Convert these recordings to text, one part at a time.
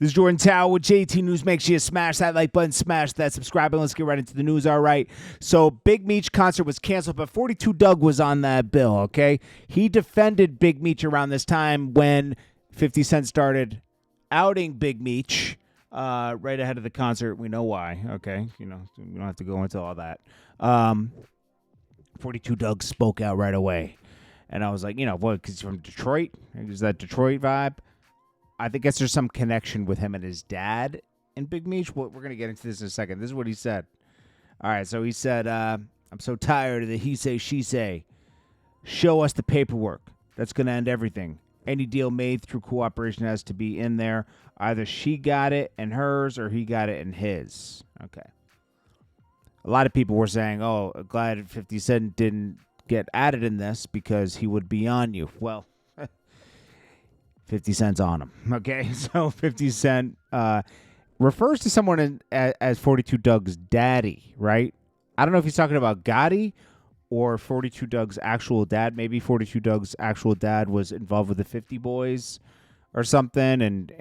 This is Jordan Tower with JT News. Make sure you smash that like button, smash that subscribe button. Let's get right into the news. All right. So Big Meech concert was canceled, but 42 Dugg was on that bill, okay? He defended Big Meech around this time when 50 Cent started outing Big Meech right ahead of the concert. We know why, okay? You know, we don't have to go into all that. 42 Dugg spoke out right away. And I was like, you know, what, because he's from Detroit? Is that Detroit vibe? I think there's some connection with him and his dad and Big Meech. We're going to get into this in a second. This is what he said. All right, so he said, I'm so tired of the he say, she say. Show us the paperwork. That's going to end everything. Any deal made through cooperation has to be in there. Either she got it in hers or he got it in his. Okay. A lot of people were saying, oh, glad 50 Cent didn't get added in this because he would be on you. Well, 50 Cent's on him, okay? So 50 Cent refers to someone as 42 Dugg's daddy, right? I don't know if he's talking about Gotti or 42 Dugg's actual dad. Maybe 42 Dugg's actual dad was involved with the 50 Boys or something, and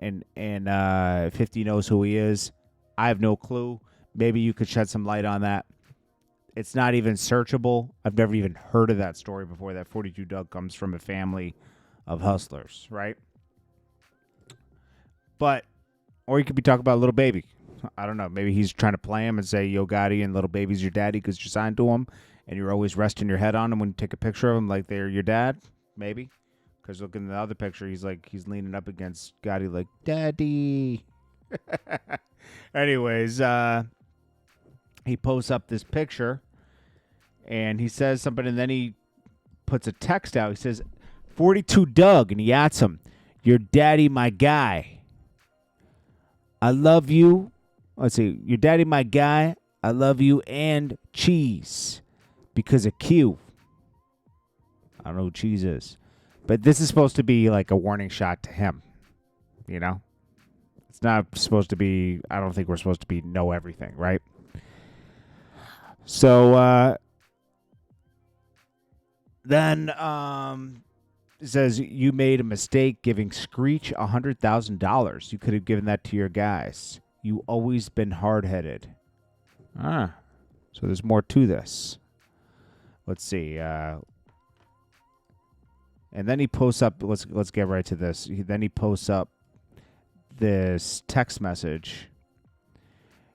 50 knows who he is. I have no clue. Maybe you could shed some light on that. It's not even searchable. I've never even heard of that story before, that 42 Dugg comes from a family of hustlers, right? But, or you could be talking about Little Baby. I don't know. Maybe he's trying to play him and say, yo, Gotti and Little Baby's your daddy because you're signed to him and you're always resting your head on him when you take a picture of him like they're your dad. Maybe. Because look in the other picture, he's leaning up against Gotti like, Daddy. Anyways, he posts up this picture and he says something and then he puts a text out. He says, 42 Dugg, and he asks him, your daddy, my guy. I love you. Let's see. Your daddy, my guy. I love you and cheese because of Q. I don't know who cheese is. But this is supposed to be like a warning shot to him. You know? It's not supposed to be, I don't think we're supposed to be know everything, right? So, then, it says, you made a mistake giving Screech $100,000. You could have given that to your guys. You always been hard-headed. So there's more to this. Let's see. And then he posts up, let's get right to this. Then he posts up this text message.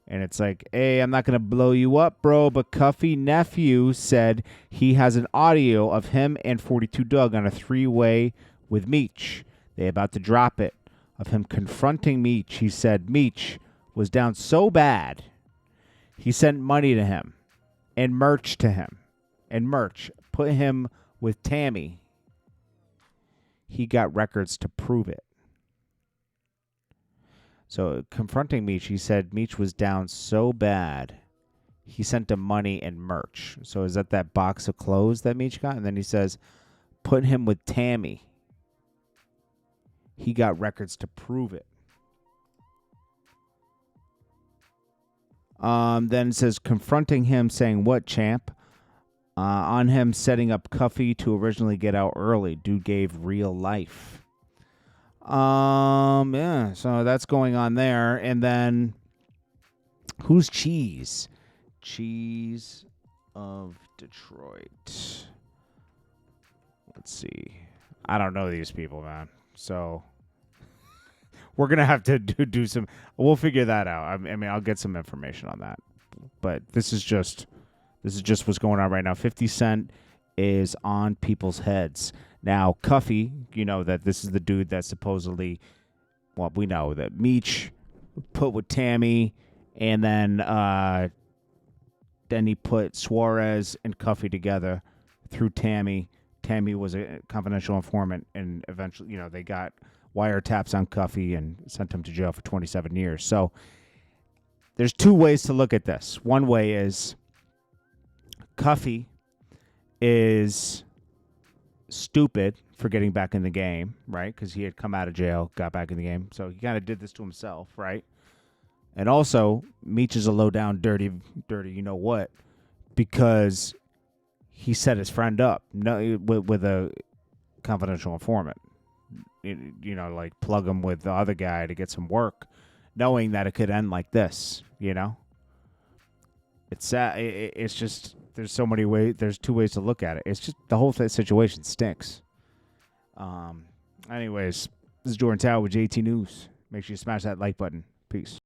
And it's like, hey, I'm not going to blow you up, bro, but Cuffy nephew said he has an audio of him and 42 Dugg on a three-way with Meech. They about to drop it, of him confronting Meech. He said Meech was down so bad, he sent money to him and merch to him. And merch put him with Tammy. He got records to prove it. So confronting Meech, he said Meech was down so bad, he sent him money and merch. So is that box of clothes that Meech got? And then he says, put him with Tammy. He got records to prove it. Then it says, confronting him, saying, what, champ? On him setting up Cuffy to originally get out early. Dude gave real life. Yeah, so that's going on there. And then, who's Cheese? Cheese of Detroit. Let's see. I don't know these people, man. So, we're going to have to do some, we'll figure that out. I mean, I'll get some information on that. But this is just what's going on right now. 50 Cent is on people's heads. Now, Cuffy, you know that this is the dude that supposedly, well, we know that Meech put with Tammy, and then he put Suarez and Cuffy together through Tammy. Tammy was a confidential informant, and eventually, you know, they got wiretaps on Cuffy and sent him to jail for 27 years. So there's two ways to look at this. One way is Cuffy is stupid for getting back in the game, right? Because he had come out of jail, got back in the game. So he kind of did this to himself, right? And also, Meech is a low-down, dirty, you know what, because he set his friend up with a confidential informant. You know, like plug him with the other guy to get some work. knowing that it could end like this. It's sad. It's just there's so many ways. There's two ways to look at it. It's just the whole situation stinks. Anyways, this is Jordan Tower with JT News. Make sure you smash that like button. Peace.